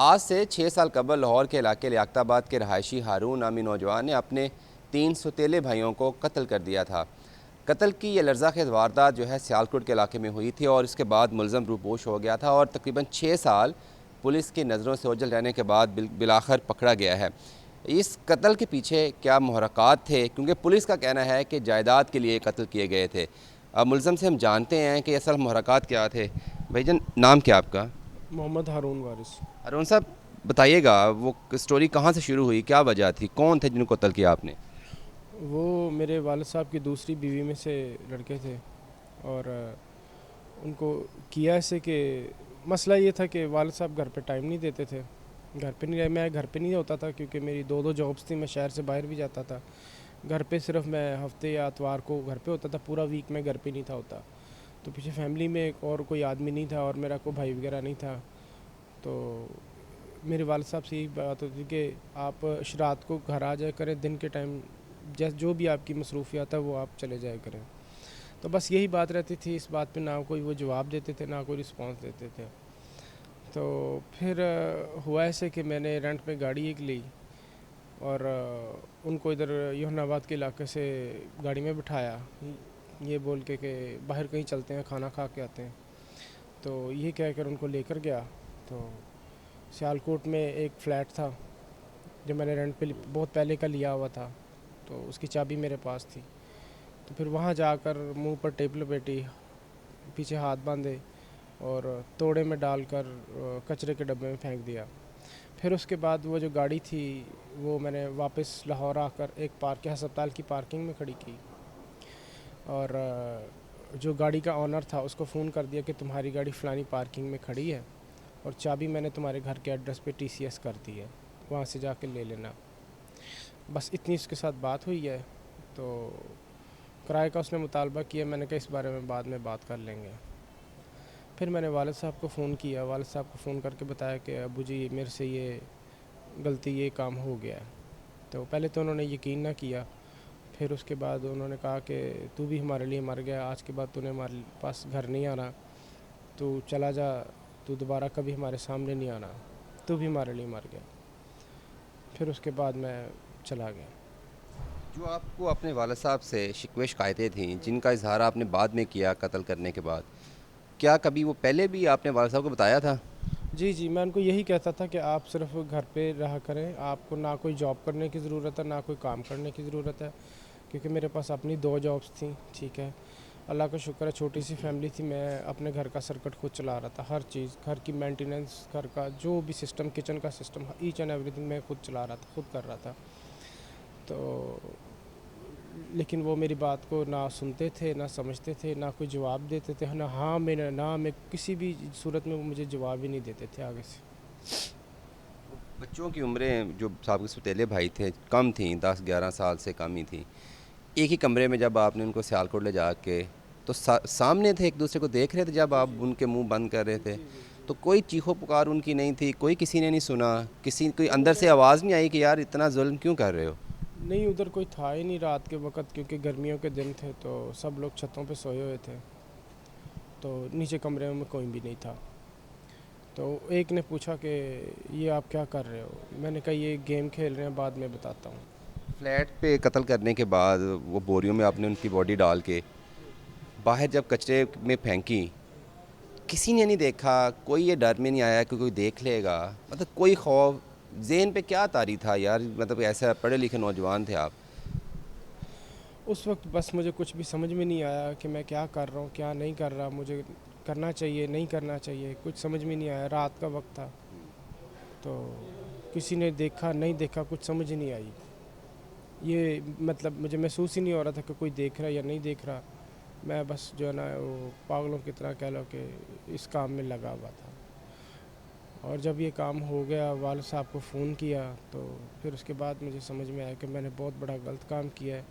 آج سے 6 سال قبل لاہور کے علاقے لیاقت آباد کے رہائشی ہارون نامی نوجوان نے اپنے 3 سوتیلے بھائیوں کو قتل کر دیا تھا۔ قتل کی یہ لرزہ خیز واردات سیالکوٹ کے علاقے میں ہوئی تھی اور اس کے بعد ملزم روپوش ہو گیا تھا اور تقریباً 6 سال پولیس کی نظروں سے اوجھل رہنے کے بعد بالآخر پکڑا گیا ہے۔ اس قتل کے پیچھے کیا محرکات تھے، کیونکہ پولیس کا کہنا ہے کہ جائیداد کے لیے قتل کیے گئے تھے۔ اب ملزم سے ہم جانتے ہیں کہ اصل محرکات کیا تھے۔ بھائی جان، نام کیا آپ کا؟ محمد ہارون وارث۔ ارون صاحب، بتائیے گا وہ سٹوری کہاں سے شروع ہوئی، کیا وجہ تھی، کون تھے جن کو قتل کیا آپ نے؟ وہ میرے والد صاحب کی دوسری بیوی میں سے لڑکے تھے اور ان کو کیا ایسے کہ مسئلہ یہ تھا کہ والد صاحب گھر پہ ٹائم نہیں دیتے تھے، میں گھر پہ نہیں ہوتا تھا کیونکہ میری دو جابس تھیں، میں شہر سے باہر بھی جاتا تھا۔ گھر پہ صرف میں ہفتے یا اتوار کو گھر پہ ہوتا تھا، پورا ویک میں گھر پہ نہیں تھا ہوتا۔ تو پیچھے فیملی میں ایک اور کوئی آدمی نہیں تھا اور میرا کوئی بھائی وغیرہ نہیں تھا۔ تو میرے والد صاحب سے یہی بات ہوتی کہ آپ رات کو گھر آ جائے کریں، دن کے ٹائم جو بھی آپ کی مصروفیات ہے وہ آپ چلے جائے کریں۔ تو بس یہی بات رہتی تھی، اس بات پہ نہ کوئی وہ جواب دیتے تھے نہ کوئی رسپانس دیتے تھے۔ تو پھر ہوا ایسے کہ میں نے رینٹ پہ گاڑی ایک لی اور ان کو ادھر یوحنا آباد کے علاقے سے گاڑی میں بٹھایا، یہ بول کے کہ باہر کہیں چلتے ہیں، کھانا کھا کے آتے ہیں۔ تو یہ کہہ کر ان کو لے کر گیا۔ تو سیالکوٹ میں ایک فلیٹ تھا جو میں نے رینٹ پہ بہت پہلے کا لیا ہوا تھا، تو اس کی چابی میرے پاس تھی۔ تو پھر وہاں جا کر منہ پر ٹیپ لپیٹی، پیچھے ہاتھ باندھے اور توڑے میں ڈال کر کچرے کے ڈبے میں پھینک دیا۔ پھر اس کے بعد وہ جو گاڑی تھی وہ میں نے واپس لاہور آ کر ایک ہسپتال کی پارکنگ میں کھڑی کی اور جو گاڑی کا آنر تھا اس کو فون کر دیا کہ تمہاری گاڑی فلانی پارکنگ میں کھڑی ہے اور چابی میں نے تمہارے گھر کے ایڈریس پہ TCS کر دی ہے، وہاں سے جا کے لے لینا۔ بس اتنی اس کے ساتھ بات ہوئی ہے۔ تو کرائے کا اس نے مطالبہ کیا، میں نے کہا اس بارے میں بعد میں بات کر لیں گے۔ پھر میں نے والد صاحب کو فون کیا، والد صاحب کو فون کر کے بتایا کہ ابو جی میرے سے یہ غلطی، یہ کام ہو گیا ہے۔ تو پہلے تو انہوں نے یقین نہ کیا، پھر اس کے بعد انہوں نے کہا کہ تو بھی ہمارے لیے مر گیا، آج کے بعد تو نے ہمارے پاس گھر نہیں آنا، تو چلا جا، تو دوبارہ کبھی ہمارے سامنے نہیں آنا، تو بھی ہمارے لیے مر گیا۔ پھر اس کے بعد میں چلا گیا۔ جو آپ کو اپنے والد صاحب سے شکوے شکایتیں تھیں جن کا اظہار آپ نے بعد میں کیا قتل کرنے کے بعد، کیا کبھی وہ پہلے بھی آپ نے والد صاحب کو بتایا تھا؟ جی میں ان کو یہی کہتا تھا کہ آپ صرف گھر پہ رہا کریں، آپ کو نہ کوئی جاب کرنے کی ضرورت ہے نہ کوئی کام کرنے کی ضرورت ہے، کیونکہ میرے پاس اپنی 2 جابس تھیں، ٹھیک ہے، اللہ کا شکر ہے، چھوٹی سی فیملی تھی، میں اپنے گھر کا سرکٹ خود چلا رہا تھا، ہر چیز، گھر کی مینٹیننس، گھر کا جو بھی سسٹم، کچن کا سسٹم، ایچ اینڈ ایوری تھنگ میں خود چلا رہا تھا، خود کر رہا تھا۔ تو لیکن وہ میری بات کو نہ سنتے تھے نہ سمجھتے تھے، نہ کوئی جواب دیتے تھے، نہ ہاں میں نہ میں، کسی بھی صورت میں وہ مجھے جواب ہی نہیں دیتے تھے آگے سے۔ بچوں کی عمریں جو صاحب کے سوتیلے بھائی تھے کم تھیں، 10-11 سال سے کم ہی تھیں۔ ایک ہی کمرے میں جب آپ نے ان کو سیالکوٹ لے جا کے، تو سامنے تھے، ایک دوسرے کو دیکھ رہے تھے جب آپ ان کے منہ بند کر رہے تھے، تو کوئی چیخو پکار ان کی نہیں تھی، کوئی کسی نے نہیں سنا، کوئی اندر سے آواز نہیں آئی کہ یار اتنا ظلم کیوں کر رہے ہو؟ نہیں، ادھر کوئی تھا ہی نہیں رات کے وقت، کیونکہ گرمیوں کے دن تھے تو سب لوگ چھتوں پہ سوئے ہوئے تھے، تو نیچے کمرے میں کوئی بھی نہیں تھا۔ تو ایک نے پوچھا کہ یہ آپ کیا کر رہے ہو؟ میں نے کہا یہ گیم کھیل رہے ہیں، بعد میں بتاتا ہوں۔ فلیٹ پہ قتل کرنے کے بعد وہ بوریوں میں آپ نے ان کی باڈی ڈال کے باہر جب کچرے میں پھینکی، کسی نے نہیں دیکھا، کوئی یہ ڈر میں نہیں آیا کہ کوئی دیکھ لے گا، مطلب کوئی خوف ذہن پہ کیا طاری تھا یار، مطلب ایسا پڑھے لکھے نوجوان تھے آپ؟ اس وقت بس مجھے کچھ بھی سمجھ میں نہیں آیا کہ میں کیا کر رہا ہوں، کیا نہیں کر رہا، مجھے کرنا چاہیے نہیں کرنا چاہیے، کچھ سمجھ میں نہیں آیا، رات کا وقت تھا، تو کسی نے دیکھا نہیں دیکھا کچھ سمجھ ہی نہیں آئی، یہ مطلب مجھے محسوس ہی نہیں ہو رہا تھا کہ کوئی دیکھ رہا ہے یا نہیں دیکھ رہا، میں بس جو ہے نا وہ پاگلوں کی طرح کہہ لو کہ اس کام میں لگا ہوا تھا۔ اور جب یہ کام ہو گیا، والد صاحب کو فون کیا، تو پھر اس کے بعد مجھے سمجھ میں آیا کہ میں نے بہت بڑا غلط کام کیا ہے،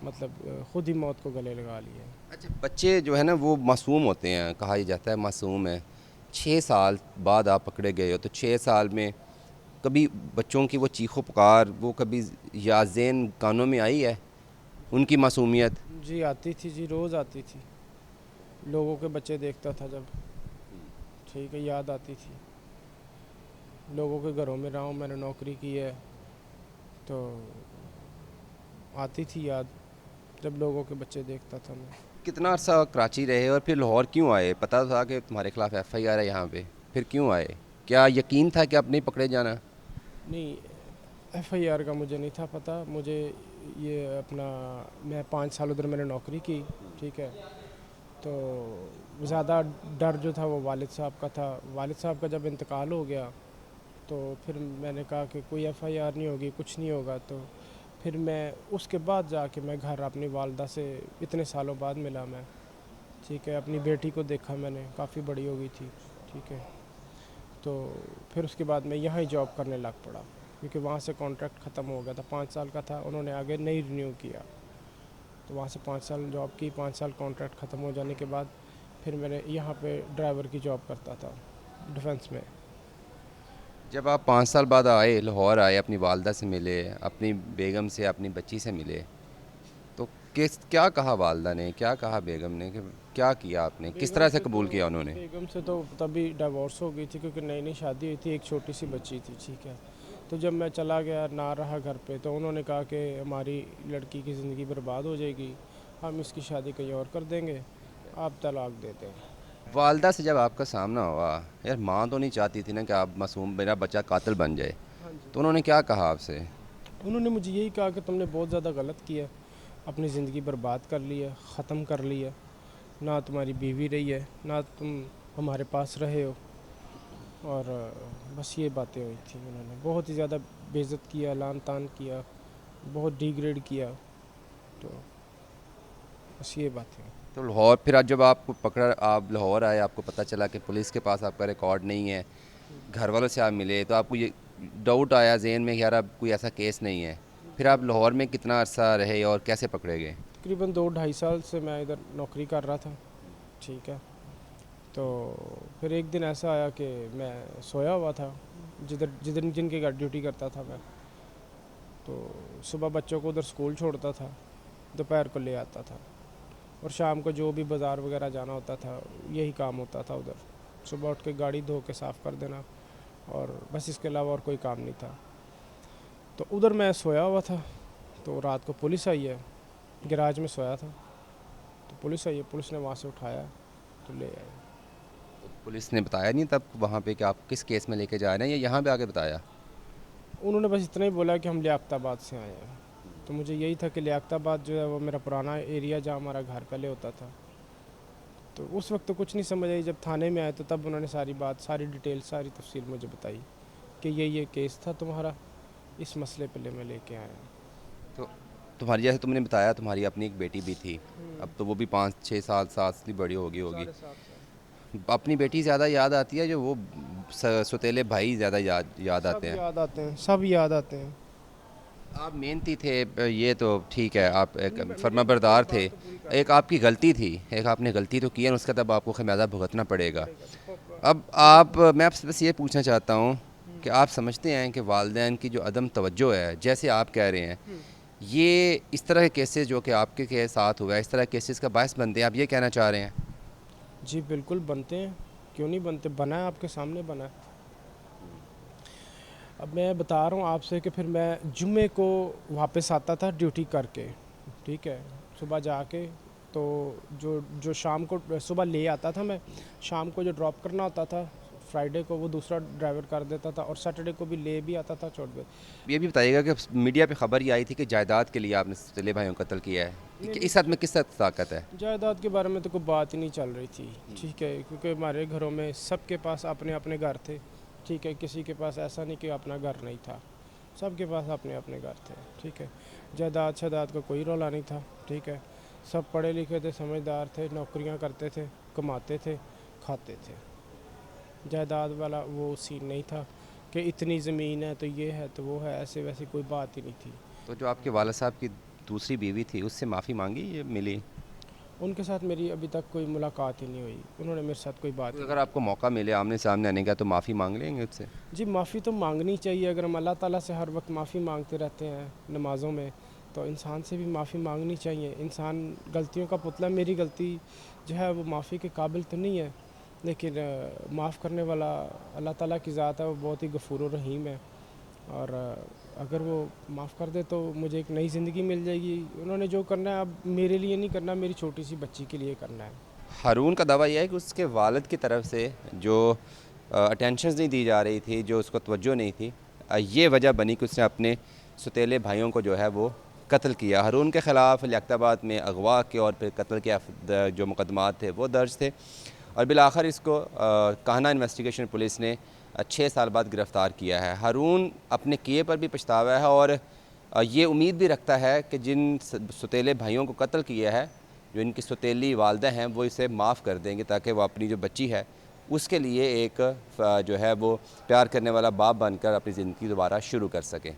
مطلب خود ہی موت کو گلے لگا لیا ہے۔ اچھا، بچے جو ہے نا وہ معصوم ہوتے ہیں، کہا ہی جاتا ہے معصوم ہے۔ 6 سال بعد آپ پکڑے گئے ہو، تو 6 سال میں کبھی بچوں کی وہ چیخو پکار، وہ کبھی یا ذہن کانوں میں آئی ہے ان کی معصومیت؟ جی آتی تھی، جی روز آتی تھی، لوگوں کے بچے دیکھتا تھا جب، ٹھیک ہے، یاد آتی تھی۔ لوگوں کے گھروں میں رہا ہوں, میں نے نوکری کی ہے, تو آتی تھی یاد جب لوگوں کے بچے دیکھتا تھا میں. کتنا عرصہ کراچی رہے اور پھر لاہور کیوں آئے؟ پتہ تھا کہ تمہارے خلاف ایف آئی آر ہے یہاں پہ, پھر کیوں آئے؟ کیا یقین تھا کہ اب نہیں پکڑے جانا؟ نہیں, ایف آئی آر کا مجھے نہیں تھا پتہ. مجھے یہ اپنا, میں 5 سال ادھر میں نے نوکری کی, ٹھیک ہے, تو زیادہ ڈر جو تھا وہ والد صاحب کا تھا. والد صاحب کا جب انتقال ہو گیا تو پھر میں نے کہا کہ کوئی ایف آئی آر نہیں ہوگی, کچھ نہیں ہوگا. تو پھر میں اس کے بعد جا کے میں گھر اپنی والدہ سے اتنے سالوں بعد ملا میں, ٹھیک ہے. اپنی بیٹی کو دیکھا میں نے, کافی بڑی ہو گئی تھی, ٹھیک ہے. تو پھر اس کے بعد میں یہاں ہی جاب کرنے لگ پڑا, کیونکہ وہاں سے کانٹریکٹ ختم ہو گیا تھا. 5 سال کا تھا, انہوں نے آگے نہیں رینیو کیا, تو وہاں سے 5 سال جاب کی. 5 سال کانٹریکٹ ختم ہو جانے کے بعد پھر میں نے یہاں پہ ڈرائیور کی جاب کرتا تھا ڈیفنس میں. جب آپ 5 سال بعد آئے, لاہور آئے, اپنی والدہ سے ملے, اپنی بیگم سے, اپنی بچی سے ملے, تو کیا کہا والدہ نے, کیا کہا بیگم نے, کہ کیا کیا آپ نے, کس طرح سے قبول کیا انہوں نے؟ بیگم سے تو تبھی ڈیورس ہو گئی تھی, کیونکہ نئی نئی شادی ہوئی تھی, ایک چھوٹی سی بچی تھی, ٹھیک ہے. تو جب میں چلا گیا, نہ رہا گھر پہ, تو انہوں نے کہا کہ ہماری لڑکی کی زندگی برباد ہو جائے گی, ہم اس کی شادی کہیں اور کر دیں گے, آپ طلاق دے دیں. والدہ سے جب آپ کا سامنا ہوا, یار ماں تو نہیں چاہتی تھی نا کہ آپ معصوم, میرا بچہ قاتل بن جائے, ہاں جی. تو انہوں نے کیا کہا آپ سے؟ انہوں نے مجھے یہی کہا کہ تم نے بہت زیادہ غلط کیا, اپنی زندگی برباد کر لی ہے, ختم کر لی ہے. نہ تمہاری بیوی رہی ہے, نہ تم ہمارے پاس رہے ہو, اور بس یہ باتیں ہوئی تھیں. انہوں نے بہت ہی زیادہ بے عزت کیا, لعن طعن کیا, بہت ڈیگریڈ کیا, تو بس یہ باتیں. تو لاہور پھر آج جب آپ کو پکڑا, آپ لاہور آئے, آپ کو پتہ چلا کہ پولیس کے پاس آپ کا ریکارڈ نہیں ہے, گھر والوں سے آپ ملے, تو آپ کو یہ ڈاؤٹ آیا ذہن میں کہ یار اب کوئی ایسا کیس نہیں ہے. پھر آپ لاہور میں کتنا عرصہ رہے اور کیسے پکڑے گئے؟ تقریباً 2-2.5 سال سے میں ادھر نوکری کر رہا تھا, ٹھیک ہے. تو پھر ایک دن ایسا آیا کہ میں سویا ہوا تھا, جن کے گھر ڈیوٹی کرتا تھا میں. تو صبح بچوں کو ادھر اسکول چھوڑتا تھا, دوپہر کو لے آتا تھا, اور شام کو جو بھی بازار وغیرہ جانا ہوتا تھا یہی کام ہوتا تھا ادھر. صبح اٹھ کے گاڑی دھو کے صاف کر دینا, اور بس اس کے علاوہ اور کوئی کام نہیں تھا. تو ادھر میں سویا ہوا تھا, تو رات کو پولیس آئی ہے, گراج میں سویا تھا, تو پولیس آئی ہے, پولیس نے وہاں سے اٹھایا تو لے آئے. پولیس نے بتایا نہیں تب وہاں پہ کہ آپ کس کیس میں لے کے جا رہے ہیں, یا یہاں پہ آ کے بتایا؟ انہوں نے بس اتنا ہی بولا کہ ہم لیاقت آباد سے آئے ہیں. تو مجھے یہی تھا کہ لیاقت آباد جو ہے وہ میرا پرانا ایریا جہاں ہمارا گھر پہلے ہوتا تھا. تو اس وقت تو کچھ نہیں سمجھ آئی. جب تھانے میں آئے تو تب انہوں نے ساری بات, ساری ڈیٹیل, ساری تفصیل مجھے بتائی کہ یہ کیس تھا تمہارا, اس مسئلے پہ میں لے کے آیا. تو تمہاری, جیسے تم نے بتایا تمہاری اپنی ایک بیٹی بھی تھی, اب تو وہ بھی 5-6 سال 7 سے بڑی ہوگی. 7.5 سال. اپنی بیٹی زیادہ یاد آتی ہے, جو وہ ستیلے بھائی زیادہ یاد سب آتے ہیں؟ یاد آتے ہیں, سب یاد آتے ہیں. آپ محنتی تھے, یہ تو ٹھیک ہے, آپ ایک فرما میری بردار تھے. بات تو پوری کر ایک دیں. آپ کی غلطی تھی, ایک آپ نے غلطی تو کی ہے, اس کا تب آپ کو خمیازہ بھگتنا پڑے گا. اب میں آپ سے بس یہ پوچھنا چاہتا ہوں کہ آپ سمجھتے ہیں کہ والدین کی جو عدم توجہ ہے, جیسے آپ کہہ رہے ہیں, یہ اس طرح کے کیسز جو کہ آپ کے ساتھ ہوا ہے, اس طرح کے کیسز کا باعث بنتے ہیں, آپ یہ کہنا چاہ رہے ہیں؟ جی بالکل بنتے ہیں, کیوں نہیں بنتے, بنا ہے, آپ کے سامنے بنا ہے. اب میں بتا رہا ہوں آپ سے کہ پھر میں جمعے کو واپس آتا تھا ڈیوٹی کر کے, ٹھیک ہے, صبح جا کے. تو جو شام کو صبح لے آتا تھا میں, شام کو جو ڈراپ کرنا ہوتا تھا فرائیڈے کو وہ دوسرا ڈرائیور کر دیتا تھا, اور سیٹرڈے کو بھی لے بھی آتا تھا, چھوڑ بھی. یہ بھی بتائیے گا کہ میڈیا پہ خبر یہ آئی تھی کہ جائیداد کے لیے آپ نے ستیلے بھائیوں کو قتل کیا ہے, کہ اس حد میں کس حد طاقت ہے؟ جائیداد کے بارے میں تو کوئی بات ہی نہیں چل رہی تھی, ٹھیک ہے, کیونکہ ہمارے گھروں میں سب کے پاس اپنے اپنے گھر تھے, ٹھیک ہے. کسی کے پاس ایسا نہیں کہ اپنا گھر نہیں تھا, سب کے پاس اپنے اپنے گھر تھے, ٹھیک ہے. جائیداد کا کوئی رولا نہیں تھا, ٹھیک ہے. سب پڑھے لکھے تھے, سمجھدار تھے, نوکریاں کرتے تھے, کماتے تھے, کھاتے تھے. جائیداد والا وہ سین نہیں تھا کہ اتنی زمین ہے تو یہ ہے تو وہ ہے, ایسے ویسی کوئی بات ہی نہیں تھی. تو جو آپ کے والد صاحب کی دوسری بیوی تھی, اس سے معافی مانگی, یہ ملی؟ ان کے ساتھ میری ابھی تک کوئی ملاقات ہی نہیں ہوئی, انہوں نے میرے ساتھ کوئی بات ہی اگر نہیں آپ کو موقع ملے آمنے سامنے آنے کا, تو معافی مانگ لیں گے اس سے؟ جی معافی تو مانگنی چاہیے. اگر ہم اللہ تعالیٰ سے ہر وقت معافی مانگتے رہتے ہیں نمازوں میں, تو انسان سے بھی معافی مانگنی چاہیے. انسان غلطیوں کا پتلا, میری غلطی جو ہے وہ معافی کے قابل تو نہیں ہے, لیکن معاف کرنے والا اللہ تعالیٰ کی ذات ہے، وہ بہت ہی غفور و رحیم ہے، اور اگر وہ معاف کر دے تو مجھے ایک نئی زندگی مل جائے گی۔ انہوں نے جو کرنا ہے اب میرے لیے نہیں کرنا، میری چھوٹی سی بچی کے لیے کرنا ہے۔ ہارون کا دعویٰ یہ ہے کہ اس کے والد کی طرف سے جو اٹینشنز نہیں دی جا رہی تھی، جو اس کو توجہ نہیں تھی، یہ وجہ بنی کہ اس نے اپنے ستیلے بھائیوں کو جو ہے وہ قتل کیا۔ ہارون کے خلاف لیاقت آباد میں اغوا کے اور پھر قتل کے جو مقدمات تھے وہ درج تھے، اور بالآخر اس کو کاہنہ انویسٹیگیشن پولیس نے 6 سال بعد گرفتار کیا ہے۔ ہارون اپنے کیے پر بھی پچھتاوا ہے، اور یہ امید بھی رکھتا ہے کہ جن ستیلے بھائیوں کو قتل کیا ہے، جو ان کی ستیلی والدہ ہیں، وہ اسے معاف کر دیں گے تاکہ وہ اپنی جو بچی ہے اس کے لیے ایک جو ہے وہ پیار کرنے والا باپ بن کر اپنی زندگی دوبارہ شروع کر سکیں۔